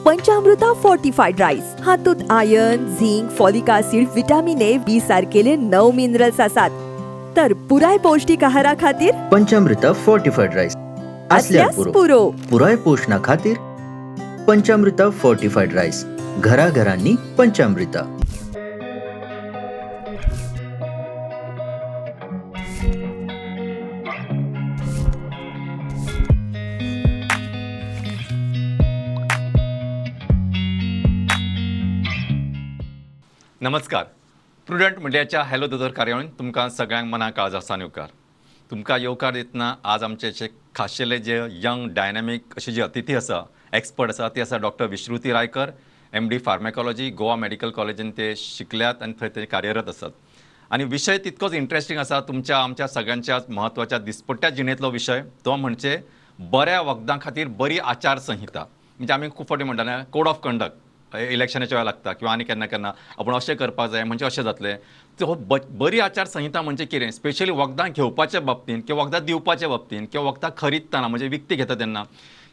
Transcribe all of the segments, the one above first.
पंचामृता fortified rice हातूंत iron, zinc, folic acid, vitamin A, B सारकेले 9 minerals आसात. तर पुराय पौष्टिक आहारा खातीर पंचामृता फोर्टिफाईड राईस असल्यास पुरो. पुराय पोषणा खातीर पंचामृता फोर्टिफाईड राईस. घराघरांनी पंचामृता. नमस्कार. प्रुडंट मिडियाच्या हॅलो दोतोर कार्यावळीन तुमकां सगळ्यांक मनाक आज आसान येवकार. तुमकां येवकार दितना आज आमचे अशे खाशेले जे यंग डायनॅमीक अशे जे अतिथी आसा, एक्सपर्ट आसा, ते आसा doctor Vishruti Raikar, MD pharmacology, Goa medical कॉलेजीन ते शिकल्यात आनी थंय ते कार्यरत आसात. आनी विशय तितकोच इंट्रस्टिंग आसा तुमच्या आमच्या सगळ्यांच्या महत्वाच्या दिसपट्ट्या जिणेंतलो विशय, तो म्हणजे बऱ्या वखदां खातीर बरी आचार संहिता. म्हणजे आमी खूब फावटी म्हणटा कोड ऑफ कंडक्ट इलेक्शनाच्या वेळा लागता किंवा आनी केन्ना केन्ना आपण अशें करपाक जाय म्हणजे अशें जातलें. हो बरी आचार संहिता म्हणजे कितें, स्पेशली वखदां घेवपाच्या बाबतींत किंवा वखदां दिवपाच्या बाबतींत किंवा वखदां खरीदतना म्हणजे विकती घेता तेन्ना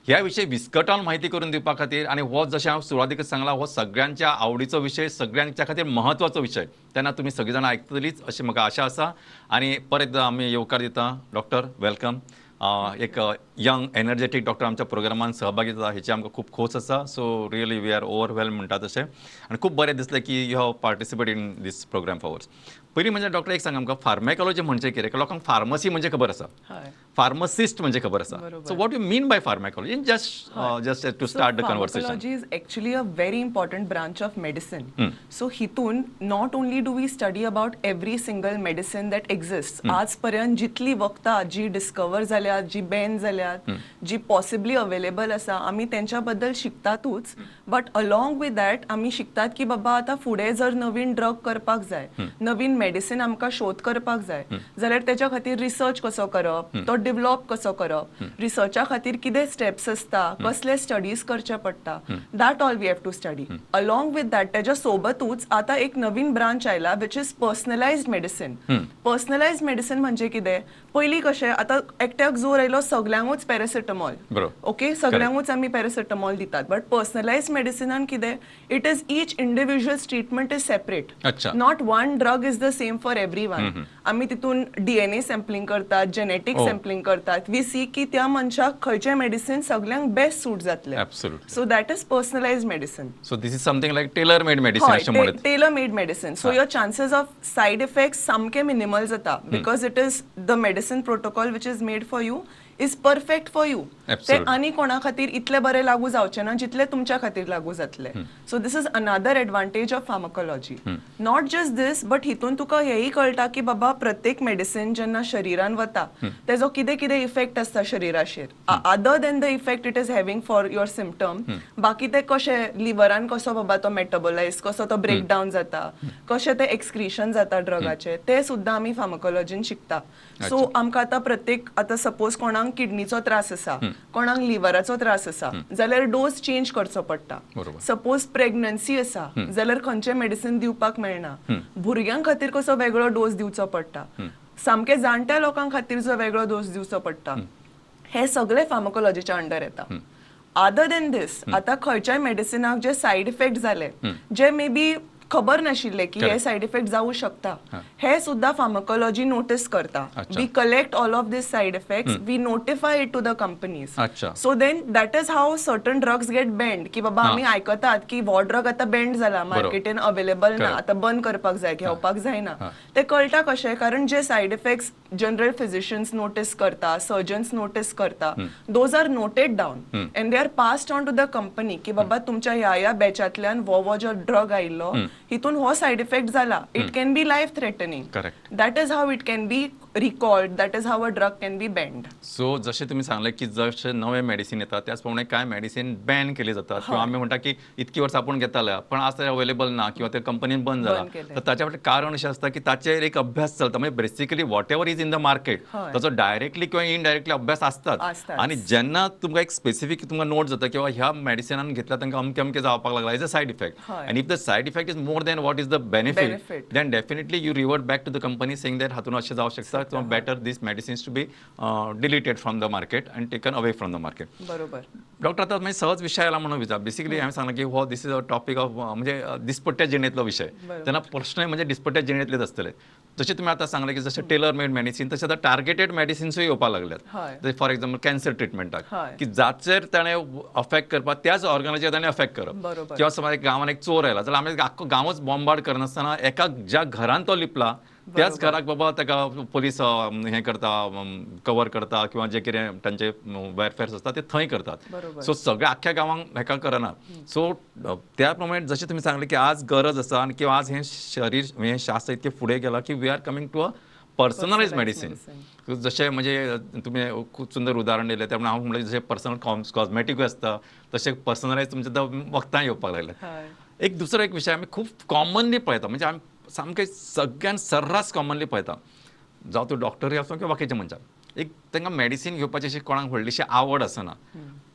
ह्या विशयी विस्कटान म्हायती करून दिवपा खातीर आनी हो जशें हांव सुरवातीक सांगला हो सगळ्यांच्या आवडीचो विशय, सगळ्यांच्या खातीर म्हत्वाचो विशय, तेन्ना तुमी सगळीं जाणां आयकतलीच अशी म्हाका आशा आसा. आनी परत एकदां आमी येवकार दिता. Doctor welcome. एक यंग एनर्जेटीक डॉक्टर आमच्या प्रोग्रामान सहभागी जाता हेची आमकां खूब खोस आसा. So really we are overwhelm म्हणटा तशें आनी खूब बरें दिसलें की you have participate in this programme for ours. पयलीं म्हणजे डॉक्टर एक सांग आमकां फार्मॅकॉलॉजी म्हणजे कितें. लोकांक फार्मसी म्हणजे खबर आसा, फार्मसिस्ट म्हणजे खबर आसा. So what you mean by pharmacology in just to start the conversation. Pharmacology is actually a very important branch of medicine. So हितून not only do we study about every single medicine that exists. आजपर्यंत जितली वखदां जी डिस्कवर जाल्यात, जी ban जाल्यात, जी possibly available आसा, आमी तेंच्या बद्दल शिकतातूच. बट अलॉंग विथ दॅट आमी शिकतात की बाबा आतां फुडें जर नवीन ड्रग करपाक जाय, नवीन मेडिसीन आमकां शोध करपाक जाय जाल्यार तेच्या खातीर रिसर्च कसो करप, तो डेव्हलप कसो करप, रिसर्चा खातीर कितें स्टेप्स आसता, कसले स्टडीज करचे पडटा, that all we have to study. Along with that तेच्या सोबतूच आतां एक नवीन ब्रांच आयला which is personalised medicine. Personalised medicine म्हणजे कितें, पयलीं कशें आतां एकट्याक जोर आयलो सगल्यांकूच पॅरासिटामॉल, ओके, सगल्यांकूच आमी पॅरासिटामॉल दितात. बट पर्सनलायज्ड मेडिसिनान कितें, it is each individuals treatment is separate. Not one drug is the same for everyone. आमी तितून DNA सॅम्पलिंग करतात, जेनेटिक सॅम्पलिंग करतात. वी सी की त्या मनशाक खंयचें मेडिसीन सगळ्यांक बेस्ट सूट जातलें. So that is personalised medicine. So this is something like tailor made medicine अशें म्हणत. Tailor made medicine. So your chances of side effects सामके मिनिमल जाता because it is the medicine protocol which is made for you is perfect for you. ते आनी कोणा खातीर इतले बरें लागू जावचें ना जितले तुमच्या खातीर लागू जातले. So this is another advantage of pharmacology. Not just this but हितून तुका हेय कळटा की बाबा प्रत्येक मेडिसीन जेन्ना शरिरान वता तेजो कितें कितें इफेक्ट आसता शरिराचेर, other than the effect it is having for your symptom. बाकी ते कशें लिव्हरान कसो बाबा तो मेटाबोलायज, कसो तो ब्रेक डावन जाता, कशें ते एक्सक्रिशन जाता ड्रगाचे, ते सुद्दां आमी फार्माकोलॉजीन शिकता. सो आमकां आतां प्रत्येक आतां सपोज कोणाक किडनीचो त्रास आसा, कोणाक लिव्हराचो त्रास आसा जाल्यार डोस चेंज करचो पडटा. सपोज प्रेग्नन्सी आसा जाल्यार खंयचें मेडिसीन दिवपाक मेळना. भुरग्यां खातीर कसो वेगळो डोस दिवचो पडटा. सामके जाणट्या लोकां खातीर जो वेगळो डोस दिवचो पडटा. हे सगळे फार्माकोलॉजीच्या अंडर येता. अदर देन दीस आतां खंयच्याय मेडिसिनाक जे सायड इफेक्ट जाले, जे मे बी खबर नाशिल्ले की हे सायड इफेक्ट जाऊ शकता, हे सुद्धा फार्माकोलॉजी नोटीस करता. We collect all of this side effects, we notify it to the companies. So then that is how certain drugs get banned. की बाबा आम्ही ऐकतात की हो ड्रग आता बँड जाला, मार्केटीन अवेलेबल ना, आता बंद करपाक जाय, घेवपाक जायना. ते कळटा कशें, कारण जे side effects general physicians notice करता, सर्जन्स नोटीस करता, those are noted down and they are passed on to the company की बाबा तुमच्या ह्या बॅचांतल्यान वो जो ड्रग आयिल्लो हितून हो सायड इफेक्ट जाला, it can B life threatening. That is how it can B record, that is how a drug can be band. So जसे तुम्ही सांगले की जसे नवे मेडिसीन येतात त्याचप्रमाणे काय मेडिसीन बॅन केली जातात किंवा आम्ही म्हणता की इतकी वर्ष आपण घेताले पण आज ते अवेलेबल ना किंवा ते कंपनीन बंद झाला. तर त्याच्या कारण असे असतं की ताचेर एक अभ्यास चलता. म्हणजे basically what ever is in the market ताचो डायरेक्टली किंवा इनडायरेक्टली अभ्यास असतात. आणि जेन्ना तुमकां एक स्पेसिफिक तुमकां नोट जाता किंवा ह्या मेडिसिनान घेतल्या तांकां अमके अमके जावपाक लागला is a said effect. And if the said effect is more than what is the benefit, then definitely you revert back to the company saying that हातून अशें जावं शकता आसा तो better these medicines to be deleted from the market and taken away from the market. बरोबर. Doctor आता म्हणजे सहज विषय आला म्हणून विचार बेसिकली हांवें सांगलें की हो दिस इज अ टॉपीक ऑफ म्हणजे दिसपट्ट्या जिणेंतलो विषय. तेन्ना प्रश्न म्हणजे दिसपट्ट्या जिणेंतलेच आसतले. जशें तुमी आतां सांगलें की जशें टेलर मेड मेडिसीन तशें आतां टार्गेटेड मेडिसिन्सूय येवपाक लागल्यात. फॉर एक्झाम्पल कॅन्सर ट्रिटमेंटाक की जाचेर ताणें अफेक्ट करपाक त्याच ऑर्गनाचेर ताणें अफेक्ट करप. किंवा समज एक गांवांत एक चोर आयला जाल्यार आमी आख्खो गांवच बॉम्बार्ड करनासतना एका ज्या घरान तो लिपला त्याच घराक बाबा ताका पोलीस हें करता कवर करता किंवा जे कितें तांचे वेरफेअर्स आसता ते थंय करतात. सो सगळ्या आख्ख्या गांवांक हेका करना. सो त्या प्रमाणे जशें तुमी सांगलें की आज गरज आसा आनी किंवा आज हें शरीर हें शास्त्र इतकें फुडें गेलां की we are coming to a personalise medicine. जशें म्हणजे तुमी खूब सुंदर उदाहरण दिलें त्या हांव म्हणलें जशें पर्सनल कॉस्मेटिकूय आसता तशें पर्सनलायज तुमच्या वखदां येवपाक लागल्यात. एक दुसरो एक विशय आमी खूब कॉमनली पळयता म्हणजे आमी सामकें सगळ्यान सर्रास कॉमनली पळयता जावं तूं डॉक्टरूय आसूं किंवा बाकीच्या मनशाक एक तांकां मेडिसीन घेवपाची अशी कोणाक व्हडलीशी आवड आसना.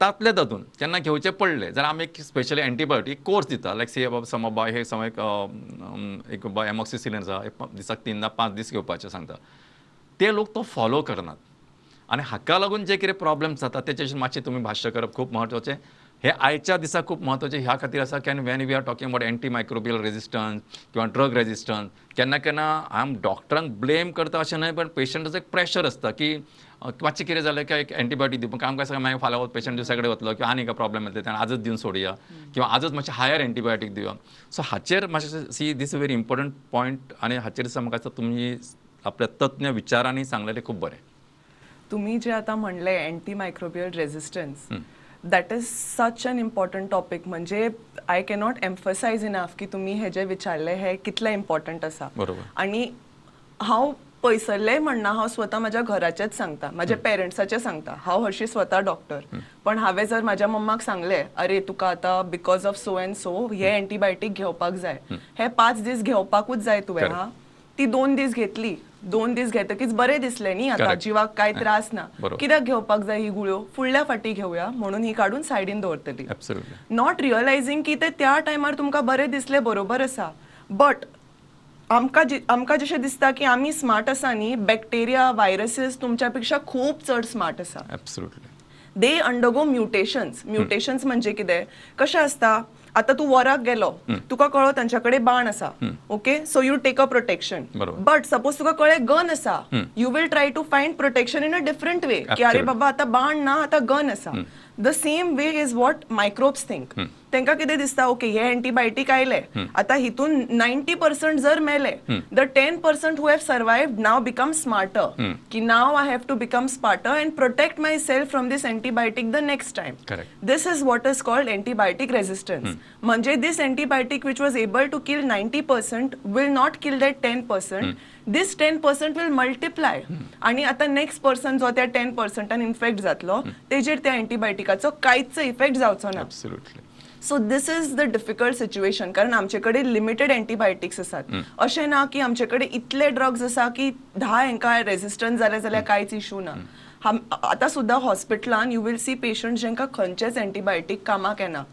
तातले तातून केन्ना घेवचें पडलें जाल्यार आमी एक स्पेशली एंटीबायोटीक कोर्स दिता लायक से बाबा सम बाय हे समय एक बाबा एमॉक्सिसिलिन आसा दिसाक 3 ना 5 दीस घेवपाचें सांगता. ते लोक तो फॉलो करनात आनी हाका लागून जे कितें प्रॉब्लेम्स जाता तेचेर मातशें तुमी भाश्य करप खूब म्हत्वाचें. हे आयच्या दिसाक खूब म्हत्वाचें ह्या खातीर आसा की when we are talking about anti microbial resistance किंवा ड्रग रेजिस्टन्स केन्ना केन्ना हांव डॉक्टरांक ब्लेम करता अशें न्हय पण पेशंटाचो एक प्रेशर आसता की मातशें कितें जालें काय एक एंटीबायोटीक दिवप आमकां सांग मागीर फाल्यां पेशंट दुसरे कडेन वतलो किंवा आनी प्रॉब्लेम येतले तेणें आजच दिवन सोडया किंवा आजच मातशें हायर एंटीबायोटीक दिवया. सो हाचेर मातशें see this a very important point आनी हाचेर दिसा म्हाका दिसता तुमी आपल्या तज्ञ विचारांनी सांगलेलें खूब बरें. तुम्ही जे आता म्हणले anti microbial resistance that is such an important topic. म्हणजे आय कॅनॉट एम्फसायज इनफ की तुम्ही हे जे विचारले हे कितले इम्पॉर्टंट आसा. आणि हांव पयसल्लें म्हणना हांव स्वता म्हाज्या घराचेच सांगता माझ्या पेरंट्साचे सांगता. हांव हरशी स्वता डॉक्टर पण हांवें जर म्हाज्या मम्माक सांगलें अरे तुका आतां because of so and so हे एंटीबायोटीक घेवपाक जाय हे 5 दीस घेवपाकूच जाय तुवें हा ती 2 दीस घेतली 2 दीस घेतकीच बरें दिसलें न्ही आता जिवाक कांय त्रास ना कित्याक घेवपाक जाय ही गुळ्यो फुडल्या फाटी घेवया म्हणून ही काडून सायडीन दवरतली. नॉट रियलायझिंग की ते त्या टायमार तुमकां बरें दिसलें बरोबर आसा बट आमकां जशें दिसता की आमी स्मार्ट आसा न्ही बॅक्टेरिया वायरसीस तुमच्या पेक्षा खूब चड स्मार्ट आसा. दे अंडरगो म्युटेशन्स म्हणजे कितें कशें आसता आता तू वराक गेलो तुका कळो तांच्याकडे बाण आसा okay so you take a protection but suppose तुका कळे गन आसा you will try to find protection in a different way की अरे बाबा आता बाण ना आता गन आसा. The same way is what microbes think. तांकां कितें दिसता ओके हे एंटीबायोटीक आयले आता हितून 90% जर मेले the 10% who have survived now become smarter की now I have to become smarter and protect myself from this antibiotic the next time. This is what is called antibiotic resistance. म्हणजे this antibiotic which was able to kill 90% will not kill that 10%. This 10% will multiply आणि आता next person जो त्या 10% infect जातलो तेजेर त्या एंटीबायोटिकाचो कांयच effect जावचो ना. So this is the difficult situation कारण आमचे कडेन लिमिटेड एंटीबायोटिक्स आसात. अशें ना की आमचे कडेन इतले ड्रग्स आसा की 10 हांकां रेजिस्टन्स जाले जाल्यार कांयच इशू ना. आता सुद्धा हॉस्पिटलान यू विल सी पेशंट जेंका खंयचेच एंटीबायोटीक कामाक येना.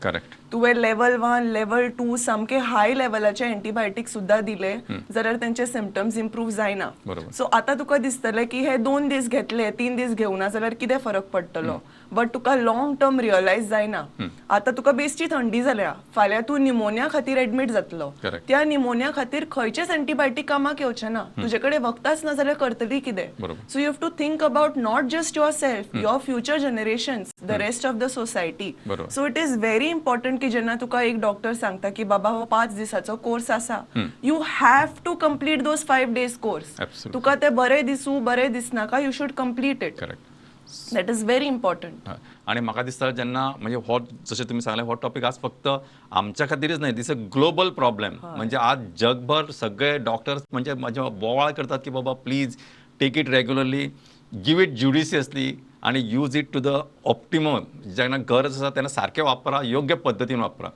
तुवें लेवल 1 लेवल 2 सामके हाय लेवलाचे एंटीबायोटीक सुद्धा दिले जाल्यार तांचे सिम्पटम्स इम्प्रूव जायना. सो आता तुका दिसतले की हे 2 दीस घेतले 3 दीस घेवना जाल्यार कितें फरक पडटलो but Tuka long term realise जायना. आता तुका बेश्टी थंडी जाल्या फाल्यां तूं निमोनिया खातीर एडमीट जातलो त्या निमोनिया खातीर खंयचेच एंटीबायोटीक कामाक येवचे ना तुजे कडेन वखदाच ना जाल्यार करतली कितें. So you have to think about not just yourself your future generations the rest of the society. So it is very important की जेन्ना तुका एक डॉक्टर सांगता की बाबा हो 5 दिसाचो कोर्स आसा you have to complete those 5 days course. तुका ते बरें दिसू बरें दिसनाका you should complete it. That is very important. आणि म्हाका दिसता जेन्ना म्हणजे हो जशें तुमी सांगलें हो टॉपिक आज फक्त आमच्या खातीरच न्हय दिस अ ग्लोबल प्रॉब्लेम. म्हणजे आज जगभर सगळे डॉक्टर्स म्हणजे म्हजे बोवाळ करतात की बाबा please take it regularly give it judiciously आणि use it to the optimum. जेन्ना गरज आसा तेन्ना सारकें वापरा योग्य पद्दतीन वापरा.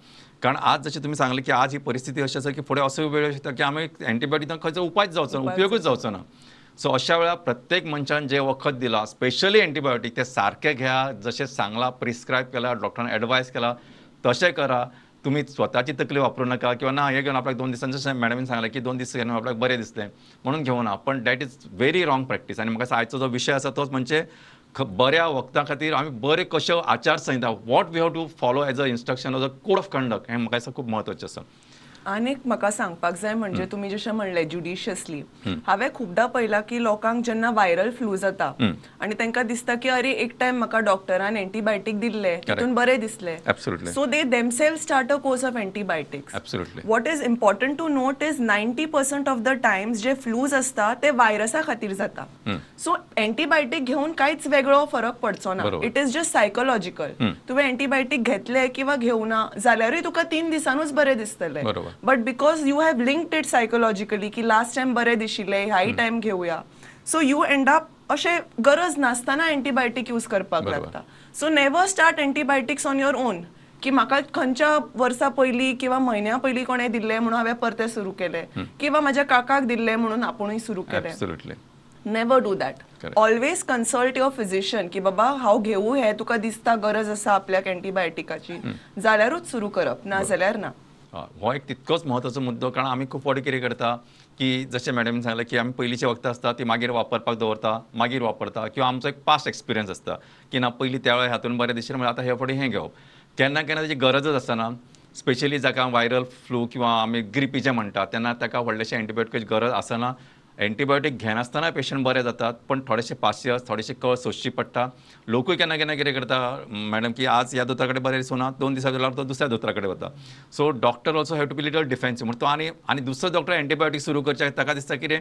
कारण आज जशें तुमी सांगलें की आज ही परिस्थिती अशी आसा की फुडें असो वेळ येता की आमी एंटीबायोटिकांक खंयचो उपायच जावचो ना उपयोगूच जावचो ना. सो अशा वेळार प्रत्येक मनशान जे वखद दिला स्पेशली एंटीबायोटीक ते सारकें घ्या जशें सांगलां प्रिस्क्रायब केला डॉक्टरान एडवायस केला तशें करा तुम्ही स्वतःची तकली वापरू नका किंवा ना हे घेऊन आपल्याला 2 दिवसांचं जसं मॅडमीन सांगलं की 2 दीस घेऊन आपल्याला बरें दिसलें म्हणून घेवना, पण that is very wrong practice. आनी म्हाका आयचो जो विशय आसा तोच म्हणजे बऱ्या वखदां खातीर आमी बरे कश्यो आचारसंहिता what we have to follow as a instruction as a code of conduct हें म्हाका दिसता खूब म्हत्वाचें आसा. आनीक म्हाका सांगपाक जाय म्हणजे तुम्ही जशें म्हणलें ज्युडिशियसली, हांवें खूबदां पळयलां की लोकांक जेन्ना व्हायरल फ्लू जाता आनी तांकां दिसता की अरे एक टायम म्हाका डॉक्टरान एंटीबायोटीक दिल्ले तितून बरें दिसलें, Absolutely. So they themselves start a course of antibiotics. Absolutely. What is important to note is 90% of the times जे फ्लूज असता ते व्हायरसा खातीर जाता. सो एंटीबायोटीक घेऊन कांयच वेगळो फरक पडचो ना. बरोबर. It is just psychological. तुवें एंटीबायोटीक घेतले किंवा घेवना जाल्यारूय तुका 3 दिसांनूच बरें दिसतलें. बरोबर. But because you have linked it psychologically की लास्ट टाइम बरें दिशिल्लें ह्याय टाइम घेवया, सो यू एंड अप अशें गरज नासतना एंटीबायोटीक यूज करपाक बरोबर. लागता. So never start antibiotics on your on की म्हाका खंयच्या वर्सा पयलीं किंवा म्हयन्या पयलीं कोणें दिल्लें म्हणून हांवें परतें सुरू केलें किंवा म्हाज्या काकाक दिल्लें म्हणून आपुणूय सुरू केलें. Absolutely. Never do that. Correct. Always consult your physician की बाबा हांव घेवू हे तुका दिसता गरज आसा आपल्याक एंटीबायोटिकाची जाल्यारूच सुरू करप, ना जाल्यार ना. हो एक तितकोच म्हत्वाचो मुद्दो, कारण आमी खूब फावटी कितें करता की जशें मॅडमीन सांगलें की आमी पयलींची वखदां आसता ती मागीर वापरपाक दवरता, मागीर वापरता, किंवा आमचो एक पास्ट एक्सपिरियन्स आसता की ना पयलीं त्या वेळार हातून बरें दिशिल्लें म्हणजे आतां हे फावटी हें घेवप. केन्ना केन्ना ताची गरजच आसतना, स्पेशली जाका व्हायरल फ्लू किंवा आमी ग्रिपीचें म्हणटा तेन्ना ताका व्हडलेशें एंटीबायोटिकाची गरज आसना. एंटीबायोटीक घेनासतना पेशंट बरे जातात, पण थोडेशे पासियस थोडेशे कळ सोंसची पडटा. लोकूय केन्ना केन्ना कितें करता मॅडम की आज ह्या दोतोरा कडेन बरें दिसूना, 2 दिसा जाल्यार तो दुसऱ्या दोतोरा कडेन वता. So doctor also have to be little defensive. म्हणून तो आनी दुसरो डॉक्टर एंटीबायोटीक सुरू करचे ताका दिसता कितें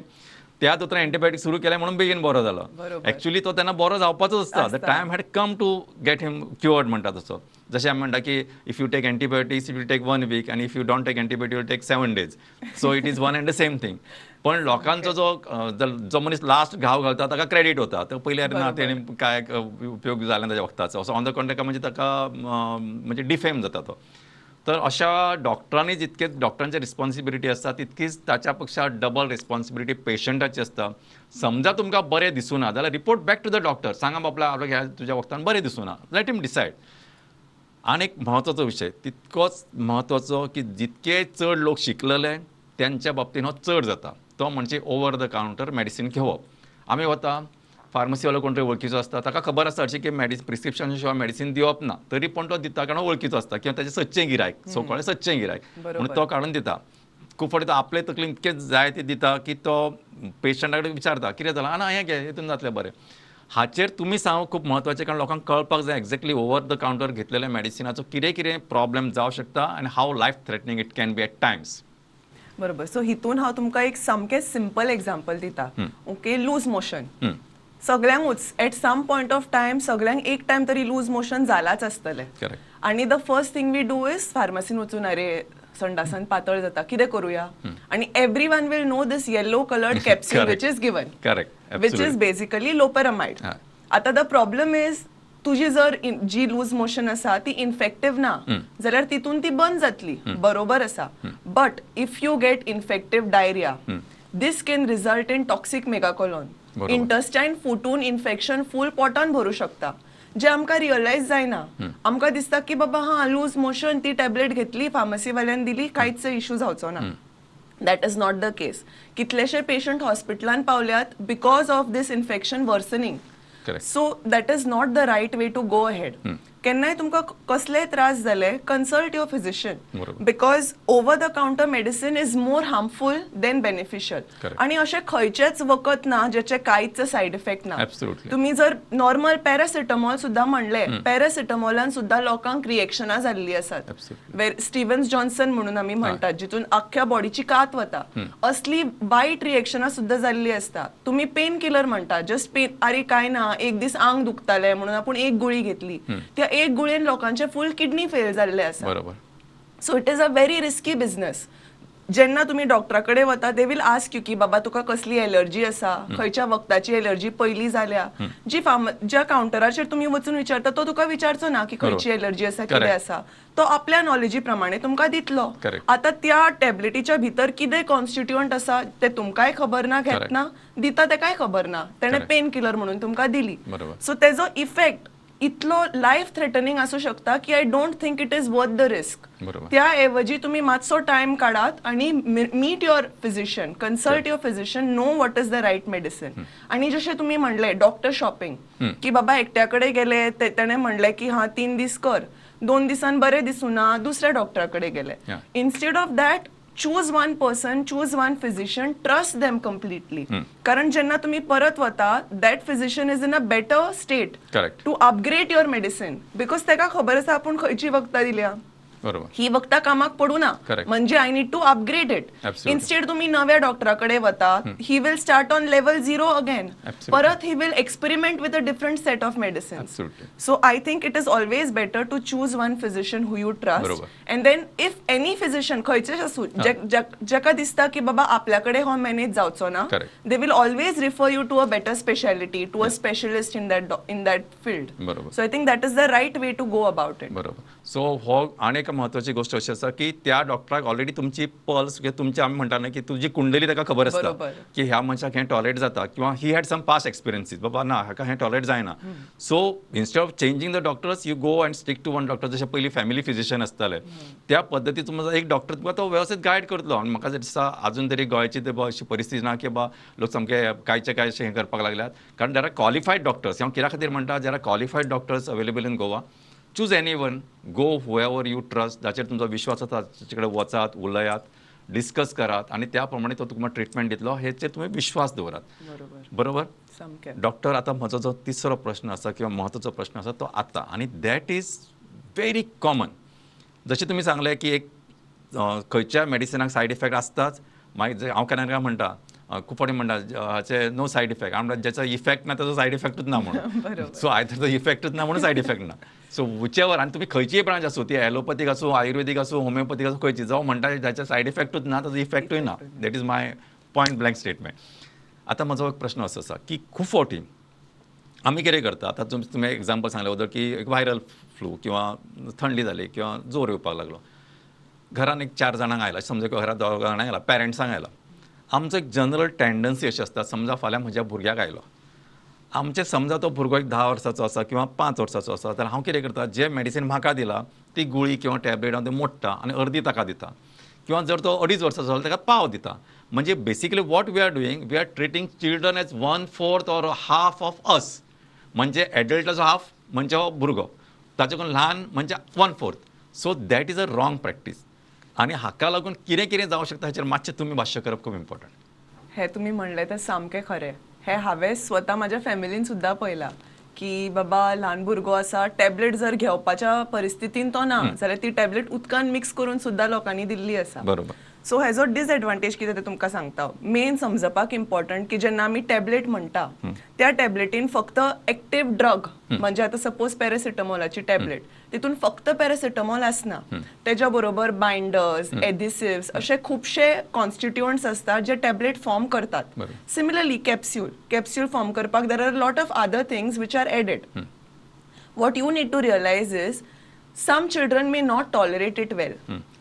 त्या दोतोरान एंटीबायोटीक सुरू केलें म्हणून बेगीन बरो जालो. बरोबर. एक्चुअली तो तेन्ना बरो जावपाचोच आसता. The time had come to get him cured म्हणटा तसो. जशें आमी म्हणटा की if you take antibiotics it will take 1 week आनी if you don't take antibiotic will take 7 days. So it is one and the same thing. पण लोकांचो जो मनीस लास्ट घाव घालता ताका क्रेडीट वता. तो पयलीं ना तेणी काय उपयोग जालें ताच्या वखदाचो असो ऑन द कॉन्ट्रॅक्ट म्हणजे ताका म्हणजे डिफेम जाता तो. तर अशा डॉक्टरांनी जितकेच डॉक्टरांची रिस्पॉन्सिबिलिटी आसता तितकीच ताच्या पेक्षा डबल रिस्पॉन्सिबिलिटी पेशंटाची आसता. समजा तुमकां बरें दिसूना जाल्यार report back to the doctor. सांगा बाबला आपल्याक तुज्या वखदान बरें दिसूना, लेट हिम डिसायड. आनी एक म्हत्वाचो विशय तितकोच म्हत्वाचो की जितके चड लोक शिकलेले त्यांच्या बाबतीन हो चड जाता तो म्हणजे ओवर द कावंटर मेडिसीन घेवप. आमी वता फार्मसीवालो कोण तरी वळखीचो आसता, ताका खबर आसता हरशी की प्रिस्क्रिप्शन शिवाय मेडिसीन दिवप ना, तरी पण तो दिता कारण वळखीचो आसता किंवा ताचें सच्चें गिरायक, सो सच्चें गिरायक म्हणून तो काडून दिता. खूब फावटी तो आपले तकलेन इतकें जाय ते दिता की तो पेशंटा कडेन विचारता कितें जालां, ना हें घे हितून जातलें बरें. हाचेर तुमी सांगप खूब म्हत्वाचें, कारण लोकांक कळपाक जाय एक्झॅक्टली ओवर द कावंटर घेतलेल्या मेडिसिनाचो कितें कितें प्रॉब्लेम जावं शकता आनी how life threatening it can be at times. बरोबर. सो हितून हांव तुमकां एक सामकें सिंपल एक्झाम्पल दिता. ओके, लूज मोशन सगळ्यांकूच at some point of time सगळ्यांक एक टायम तरी लूज मोशन जालाच आसतलें. Correct. आणि the first thing we do is फार्मसीन वचून अरे संडासान पातळ जाता कितें करूया, आणि every one will know this yellow coloured capsule Correct. Which is given, Correct. Which is Absolutely. Basically loperamide. हा. आता द प्रॉब्लेम इज तुझी जर जी लूज मोशन आसा ती इन्फेक्टिव्ह ना जाल्यार तितून ती बंद जातली, बरोबर आसा. But if you get infective diarrhoea this can result in toxic megacolon. बरोबर. इंटस्टाईन फुटून इन्फेक्शन फूल पोटान भरू शकता, जे आमकां रियलायज जायना. आमकां दिसता की बाबा हा लूज मोशन ती टॅबलेट घेतली फार्मसीवाल्यान दिली कांयच इश्यू जावचो ना. That is not the case. कितलेशे पेशंट हॉस्पिटलान पावल्यात because of this infection worsening. Correct. So that is not the right way to go ahead. केन्नाय तुमकां कसलेय त्रास जाले कन्सल्ट युअर फिजिशियन, बरोबर. Because over the counter medicine is more harmful than beneficial. Correct. आणि अशें खंयचेच वखद ना जेचे कांयच सायड इफेक्ट ना. Absolutely. तुम्ही जर नॉर्मल पॅरासिटामॉल सुद्धा म्हणले, पॅरासिटामॉलान सुद्धा लोकांक रिएक्शनां जाल्ली आसात. Absolutely. स्टिव्हन्स जॉन्सन म्हणून आमी म्हणटात, जितून अख्ख्या बॉडीची कात वता, असली वायट रिएक्शनां सुद्धा जाल्ली असता. तुम्ही पेन किलर म्हणटा, जस्ट पेन, अरे काय ना एक दीस आंग दुखताले म्हणून आपण एक गुळी घेतली, त्या एक गुळयेन लोकांचे फुल किडनी फेल जाल्ले आसा. बरोबर. So it is a very risky business. जेन्ना तुम्ही डॉक्टराकडे वता दे विल आस्क यू की बाबा तुका कसली एलर्जी आसा, खंयच्या वखदाची एलर्जी पयली जाल्या. ज्या काउंटराचेर तुम्ही वचून विचारता तो तुका विचारचो ना की खंयची एलर्जी आसा, कितें आसा. तो आपल्या नॉलेजी प्रमाणे तुमकां दितलो. Correct. आता त्या टॅबलेटीच्या भितर कितें कॉन्स्टिट्युअंट आसा ते तुमकांय खबर ना, घेतना दिता ते काय खबर ना, तेणे Correct. पेन किलर म्हणून तुमकां दिली. बरोबर. सो तेजो इफेक्ट इतलो लाईफ थ्रेटनिंग असू शकता की I don't think it is worth the risk. बरोबर. त्याऐवजी तुम्ही मातसो टाइम काढात आणि meet your physician, consult your physician, know what is the right medicine. आणि जसे तुम्ही म्हणले डॉक्टर शॉपिंग, की बाबा एकट्याकडे गेले त्याने म्हणले की हा 3 दीस कर, 2 दिवसांनी बरे दिसूना, दुसऱ्या डॉक्टराकडे गेले. Instead of that choose one person, choose one physician, trust them completely. कारण जेव्हा तुम्ही परत वता, that physician is in a better state Correct. to upgrade your medicine, because त्याका खबर आसा आपण खंयची वखदां दिल्या. बरोबर. ही वखदां कामाक पडू ना, Correct. म्हणजे I need to upgrade it. Absolutely. Instead तुम्ही नव्या डॉक्टराकडे वता, he will start on level 0 again. Absolutely. परत he will experiment with a different set of medicine. Absolutely. So I think it is always better to choose one physician who you trust. बरोबर. And then if any physician खंयचेच असू जाका दिसता की बाबा आपल्याकडे हो मॅनेज जावचो ना, Correct. They will always refer you to a better speciality, to a specialist in that field. बरोबर. So I think that is the right way to go about it. बरोबर. सो हो आणि एक महत्वाची गोष्ट अशी आसा की त्या डॉक्टराक ऑलरेडी तुमची पल्स किंवा तुमची आमी म्हणटा न्हय की तुजी कुंडली ताका खबर आसता बरोबर. की ह्या मनशाक हें टॉलरेट जाता किंवा he had some past experiences, बाबा ना हाका हें टॉलरेट जायना. So instead of changing the doctors you go and stick to one doctor. जशें पयलीं फॅमिली फिजिशियन आसताले त्या पद्दतीन तुमचो एक डॉक्टर तुका तो वेवस्थीत गायड करतलो. आनी म्हाका दिसता अजून तरी गोंयची अशी परिस्थिती ना की बाबा लोक सामके कांयचे काय अशें हें करपाक लागल्यात. कारण देर आर क्वॉलिफायड डॉक्टर्स. हांव कित्या खातीर म्हणटा, there are qualified doctors available in Goa. Choose any one, go wherever you trust, जाचेर तुमचो विश्वास आसा ताचे कडेन वचात, उलयात, डिस्कस करात आणि त्या प्रमाणे तो तुमकां ट्रिटमेंट दितलो हेचेर तुमी विश्वास दवरात. बरोबर. सामकें. डॉक्टर, आता म्हजो जो तिसरो प्रश्न आसा किंवा म्हत्वाचो प्रश्न आसा तो आतां, आनी दॅट इज व्हेरी कॉमन. जशें तुमी सांगलें की एक खंयच्या मेडिसिनाक सायड इफेक्ट आसताच. मागीर हांव केन्ना म्हणटा, खूब फावटी म्हणटा हाचे नो सायड इफेक्ट. हांव म्हणटा ज्याचो इफेक्ट ना ताचो सायड इफेक्टूच ना म्हणून. सो आयदर तो इफेक्टूच ना म्हणून सायड इफेक्ट ना. सो विचेवर, आनी तुमी खंयचीय ब्रांच आसूं, ती ॲलोपॅथीक आसूं, आयुर्वेदीक आसूं, होमिओपॅथीक आसूं, खंयची जावं म्हणटा जाच्या सायड इफेक्टूच ना ताचो इफेक्टूय ना. That is my point blank statement. आतां म्हजो एक प्रश्न असो आसा की खूब फावटी आमी कितें करता, आतां तुमी एक्झाम्पल सांगलें उदर की एक व्हायरल फ्लू किंवा थंडी जाली किंवा जोर येवपाक लागलो, घरान एक 4 जाणांक आयला, समजा घरात 2 जाणांक आयला, पेरंट्सांक आयला. आमचो एक जनरल टेंडन्सी अशी आसता, समजा फाल्यां म्हज्या भुरग्याक आयलो, आमचे समजा तो भुरगो एक 10 वर्साचो आसा किंवा 5 वर्साचो आसा, तर हांव कितें करता, जे मेडिसीन म्हाका दिला ती गुळी किंवा टॅबलेट हांव ते मोडटा आनी अर्दी ताका दिता. किंवा जर तो 2.5 वर्साचो जालो ताका पाव दिता. म्हणजे basically what we are doing, we are treating children as 1/4 or half of us. म्हणजे एडल्टाचो हाफ म्हणजे हो भुरगो, ताचे ल्हान म्हणजे 1/4. So that is a wrong practice. आनी हाका लागून कितें कितें जावं शकता हाचेर मातशें तुमी भाश्य करप खूब इम्पॉर्टंट. हे तुम्ही म्हणले ते सामकें खरें. हे हांवें स्वता म्हाज्या फॅमिलीन सुद्दां पळयलां की बाबा ल्हान भुरगो आसा, टॅबलेट जर घेवपाच्या परिस्थितीन तो ना जाल्यार ती टॅबलेट उदकान मिक्स करून सुद्दां लोकांनी दिल्ली आसा. बरोबर. सो हेजो डिसएडवांटेज कितें ते तुमकां सांगता. मेन समजपाक इम्पॉर्टंट की जेन्ना आमी टॅबलेट म्हणटा त्या टॅबलेटीन फक्त एक्टिव्ह ड्रग, म्हणजे आतां सपोज पॅरासिटामॉलाची टॅबलेट, तितून फक्त पॅरासिटामॉल आसना, तेज्या बरोबर बायंडर्स, एडिसिव्स असे खुबशे कॉन्स्टिट्युएंट्स असतात जे टॅबलेट फॉर्म करतात. सिमिलरली कॅप्सूल फॉर्म करपाक there are lot of other things which are added. What you need to realise is some children may not tolerate it well.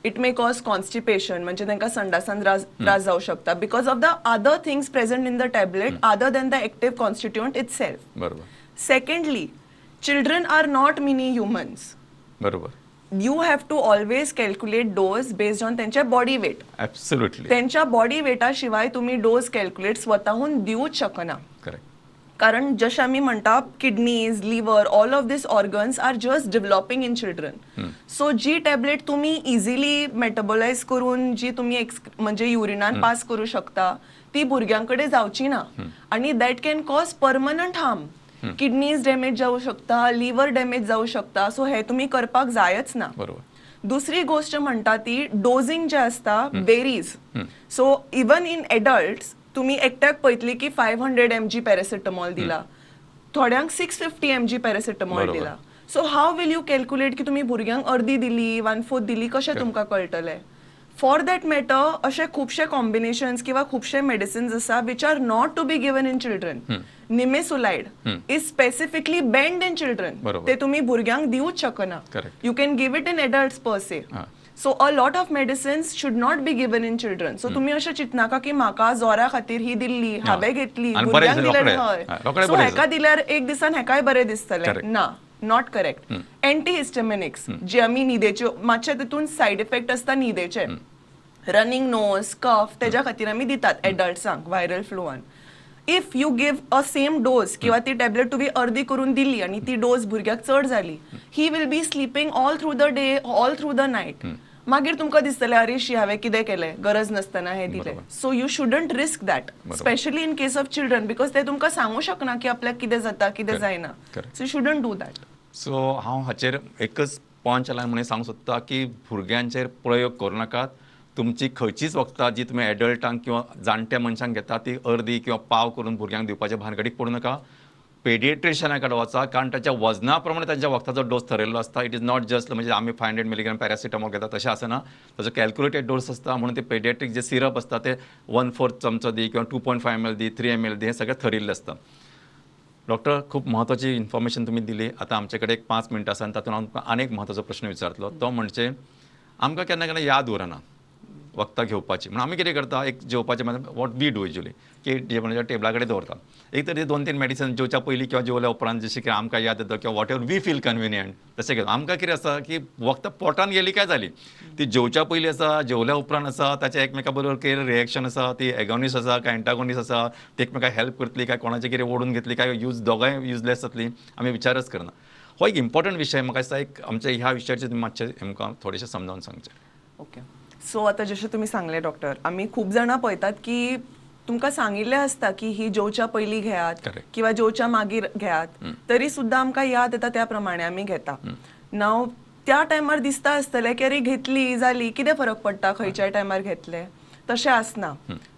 It may cause constipation, म्हणजे त्यांना संडासान त्रास जाऊ शकता because of the other things present in the tablet other than the active constituent itself. बरोबर. Secondly, children are not mini humans. बरोबर. You have to always calculate dose based on त्यांच्या body weight. Absolutely. त्यांच्या body weight शिवाय तुम्ही dose calculate स्वतःहून देऊच शकना. Correct. कारण जसे आम्ही म्हणता kidneys, liver, all of this organs are just developing in children. So जी टॅबलेट तुम्ही इझिली मेटाबोलाइज करून जी तुम्ही म्हणजे युरिनान पास करू शकता ती भुरग्यांकडे जावची ना. आणि that can cause permanent harm. Kidneys damage जाऊ शकता, लिव्हर डॅमेज जाऊ शकता. सो हे तुम्ही करपाक जायच ना. बरोबर. दुसरी गोष्ट म्हणता ती डोजिंग जे असता varies. So even in adults तुम्ही एकट्याक पळयतली की 500 mg पॅरासिटामॉल दिला, थोड्यांक 650 mg पॅरासिटामॉल दिला. So how will you calculate की तुम्ही भुरग्यांक अर्दी दिली, 1/4 दिली, कशें तुमकां कळटलें. फॉर दॅट मॅटर असे खुबशे कॉम्बिनेशन्स किंवा खुबशे मेडिसिन्स आसा which are not to be given in children. Nimesulide is specifically banned in children. ते तुम्ही भुरग्यांक दिवूच शकना. You can give it in adults per se. So a lot of medicines should not be given in children. So तुम्ही अशें चिंतनाका की म्हाका जोरा खातीर ही दिल्ली, हांवें घेतली, भुरग्यांक दिल्यार हय, सो हेका दिल्यार एक दिसान हेकाय बरें दिसतलें. ना, नॉट करेक्ट. एंटीहिस्टमिनिक्स जे आमी न्हिदेच्यो मातशे तितून सायड इफेक्ट असता न्हिदेचे, रनिंग नोज, कफ, तेज्या खातीर आमी दितात एडल्ट्सांक व्हायरल फ्लूआन. If you give a same dose किंवा ती टॅबलेट तुम्ही अर्दी करून दिली आणि ती डोज भुरग्याक चड जाली, he will be sleeping all through the day, all through the night. मागीर तुमकां दिसतलें अरे शी हांवें कितें केलें, गरज नासतना हें दिलें. So you shouldn't risk that, specially in case of children, because ते तुमकां सांगू शकना की आपल्याक कितें जाता कितें जायना. So you shouldn't do that. So हांव हाचेर एकच पॉयंट लायन म्हणून सांगूंक सोदता की भुरग्यांचेर प्रयोग करूं नाकात. तुमची खंयचीच वखदां जी तुमी एडल्टांक किंवा जाणट्या मनशांक घेता ती अर्दी किंवा पाव करून भुरग्यांक दिवपाच्या भानगडीक पडूं नाका. पेडिएट्रिशियना कडेन वचा, कारण ताच्या वजना प्रमाणे तांच्या वखदाचो डोस ठरयल्लो आसता. इट इज नॉट जस्ट म्हणजे आमी 500 मिलीग्राम पॅरासिटामॉल घेता तशें आसना. ताजो कॅल्क्युलेटेड डोस आसता. म्हणून ते पेडिएट्रीक जे सिरप आसता ते 1/4 चमचो दी किंवा 2.5 ml दी, 3 ml दी, हें सगळें ठरिल्लें आसता. डॉक्टर, खूब म्हत्वाची इन्फॉर्मेशन तुमी दिली. आतां आमचे कडेन एक 5 मिनटां आसा आनी तातूंत हांव तुमकां आनीक म्हत्वाचो प्रश्न विचारतलो. तो म्हणजे आमकां केन्ना केन्ना याद उरना वखदां घेवपाची. म्हणून आमी कितें करता, एक जेवपाचें वॉट वी डू युजली की जेवणाच्या टेबला कडेन दवरता. एक तर 2-3 मेडिसिन जेवच्या पयलीं किंवा जेवल्या उपरांत जशें की आमकां याद येता किंवा whatever we feel convenient तशें घेता. आमकां कितें आसा की वखदां पोटान गेली काय जाली, ती जेवच्या पयलीं आसा, जेवल्या उपरांत आसा, ताच्या एकमेका बरोबर कितें रिएक्शन आसा, ती एगोनिस्ट आसा काय एंटागोनिस्ट आसा, ती एकमेकाक हेल्प करतली काय कोणाचें कितें ओडून घेतली काय दोगांय युजलेस जातली, आमी विचारच करना. हो एक इम्पॉर्टंट विशय. म्हाका दिसता एक आमच्या ह्या विशयाचेर तुमी मातशें आमकां थोडेशें समजावन सांगचें. ओके. सो आता जशें तुमी सांगले डॉक्टर, आमी खूब जाणां पळयतात की तुमकां सांगिल्लें आसता की ही जेवच्या पयलीं घेयात किंवा जेवच्या मागीर घेयात, तरी सुद्दां आमकां याद येता त्या प्रमाणे आमी घेता. नाव त्या टायमार दिसता आसतलें की अरे घेतली जाली, कितें फरक पडटा खंयच्याय टायमार घेतलें. तशें आसना.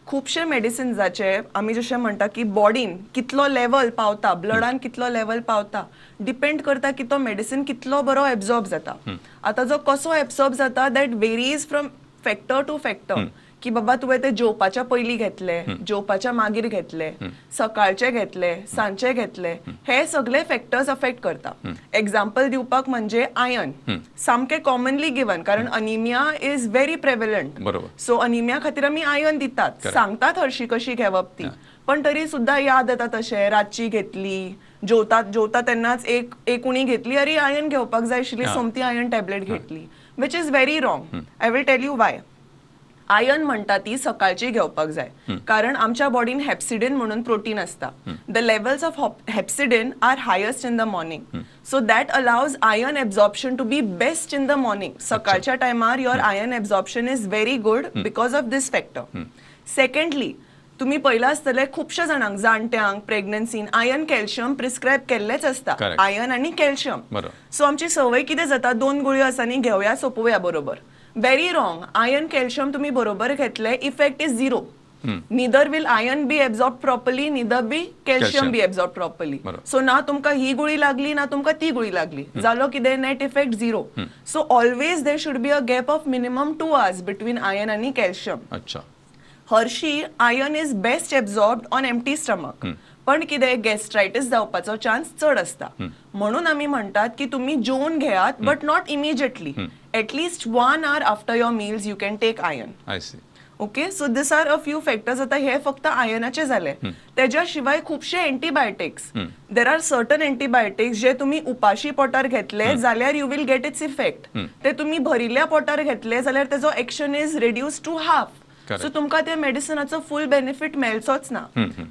खुबशे मेडिसिन्साचे आमी जशें म्हणटा की बॉडीन कितलो लेवल पावता, ब्लडान कितलो लेवल पावता, डिपेंड करता की तो मेडिसिन कितलो बरो एब्झॉर्ब जाता. आतां जो कसो एब्झॉर्ब जाता that varies from factor two factor. की बाबा तुवें ते जेवपाच्या पयलीं घेतले, जेवपाच्या मागीर घेतले, सकाळचे घेतले, सांजचे घेतले, हे सगळे फॅक्टर्स अफेक्ट करता. एक्झाम्पल दिवपाक म्हणजे आयर्न सामकें कॉमनली गिवन, कारण anaemia is very prevalent. So anaemia खातीर आमी आयर्न दितात, सांगतात हरशी कशी घेवप ती, पण तरी सुद्धा याद येता तशें रातची घेतली, जेवता तेन्नाच एक उणी घेतली, अरे आयर्न घेवपाक जाय आशिल्ली, सोमती आयर्न टॅबलेट घेतली, which is very wrong. I will tell you why. Iron म्हणटा ती सकाळची घेवपाक जाय, कारण आमच्या बॉडीन हेप्सिडिन म्हणून प्रोटीन असता. The levels of hepcidin are highest in the morning, so that allows iron absorption to be best in the morning. सकाळच्या टायमार your iron absorption is very good because of this factor. Secondly, तुम्ही पयला आसतले खुबशे जाणांक, जाणट्यांक, प्रेग्नन्सीन iron calcium prescribe केल्लेच असता, आयर्न आणि कॅल्शियम. सो आमची सवय कितें जाता, 2 गुळयो आसा न्ही, घेवया सोंपोवया बरोबर. Very wrong. आयर्न कॅल्शियम तुम्ही बरोबर घेतले, effect is 0. neither will iron be absorbed properly, neither be calcium be absorbed properly. So ना तुमका ही गुळी लागली ना तुमका ती गुळी लागली, जालो कितें net effect 0. So always there should be a gap of minimum 2 hours between iron आणि calcium. हरशी iron is best absorbed on empty stomach. पण कितें गॅस्ट्रायटिस जावपाचो चान्स चड असता, म्हणून आमी म्हणतात की तुम्ही जेवून घेयात but not immediately. At least 1 hour after your meals you can take iron. Okay, so this are a few factors. आता हे फक्त आयर्नाचे जाले, त्याच्या शिवाय खुबशे antibiotics. There are certain antibiotics जे तुम्ही उपाशी पोटार घेतले जाल्यार you will get its effect. ते तुम्ही भरिल्ल्या पोटार घेतले जाल्यार तेजो action is reduce to half. So तुमका त्या मेडिसिनाचो फुल बेनिफिट मेळचोच ना.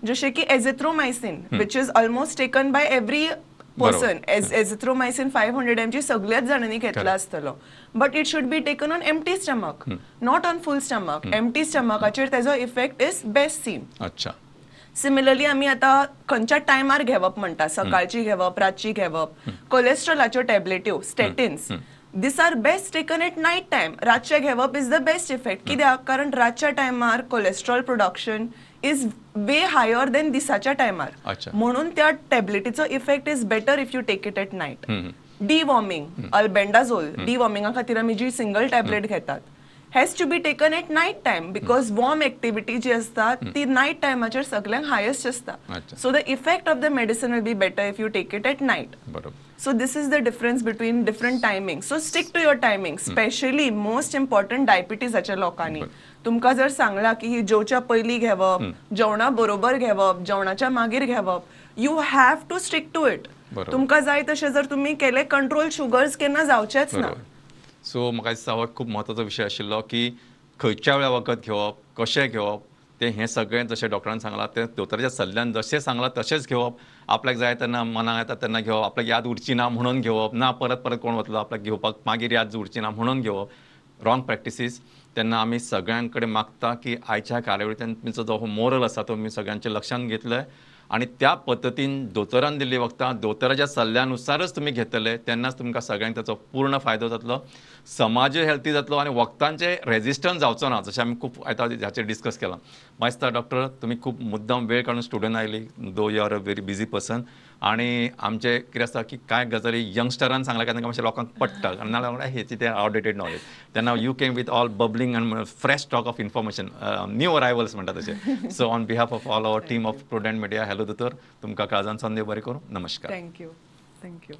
जशे की एझिथ्रोमायसिन which is almost taken by every person. Azithromycin 500 mg सगळ्याच जाणांनी घेतला आसतलो, but it should be taken on empty stomach, not on full stomach. Empty स्टमकाचेर तेजो effect is best seen. Similarly आमी आता खंयच्या टायमार घेवप म्हणटा, सकाळची घेवप, रातची घेवप. कोलेस्ट्रॉलाच्यो टॅबलेट्यो, statins, this are best taken at night time. रातचे घेवप इज द बेस्ट इफेक्ट. कित्याक? कारण रातच्या टायमार cholesterol production is way higher than दिसाच्या टायमार, म्हणून त्या टॅबलेटीचो effect is better if you take it at night. Deworming, albendazole, डिवॉर्मिंगा खातीर आमी जी सिंगल टॅबलेट घेतात, has to be taken at night time because worm activity जी असता ती नाईट टायमाचेर सगळ्यांक हायेस्ट असता. So the effect of the medicine will be better if you take it at night. So this is the difference between different timings. So stick to your timing. Especially most important diabetes acha लोकांनी. तुमका जर सांगला की ही जेवच्या पयली घेवप, जेवणा बरोबर घेवप, जेवणाच्या मागीर घेवप, you have to stick to it. बरोबर. तुमकां जाय तशें जर तुमी केले कंट्रोल शुगर्स केन्ना जावचेच ना. सो म्हाका दिसता हो खूब म्हत्वाचो विशय आशिल्लो की खंयच्या वेळा वखद घेवप, कशें घेवप, ते हें सगळें जशें डॉक्टरान सांगलां तें दोतोराच्या सल्ल्यान जशें सांगलां तशेंच घेवप. आपल्याक जाय तेन्ना मनाक येता तेन्ना घेवप, आपल्याक याद उरची ना म्हणून घेवप, ना परत परत कोण वतलो आपल्याक घेवपाक मागीर याद उरची ना म्हणून घेवप. Wrong practices. तेन्ना आमी सगळ्यां कडेन मागता की आयच्या कार्यावळींतल्यान तुमचो जो मोरल आसा तो आमी सगळ्यांच्या लक्षांत घेतले आणि त्या पद्दतीन दोतोरान दिल्ली वखदां दोतोराच्या सल्ल्यानुसारच तुमी घेतले तेन्नाच तुमकां सगळ्यांक ताचो पूर्ण फायदो जातलो. समाजूय हेल्थी जातलो आणि वखदांचे रेजिस्टन्स जावचो ना जशें आमी खूब आयता हाचेर डिस्कस केलां. म्हाका दिसता डॉक्टर तुमी खूब मुद्दम वेळ काडून स्टुडंट आयली though you are a very busy person आणि आमचे कितें आसता की कांय गजाली यंगस्टरान सांगल्या काय तांकां मातशें लोकांक पडटा नाजाल्यार हेची ते आउटडेटेड नॉलेज. तेन्ना you came with all bubbling and fresh stock of information new arrivals म्हणटा तशें. So on behalf of all our team of Prudent Media hello दोतोर तुमकां काळजान संदेव बरें करूं. नमस्कार. थँक्यू.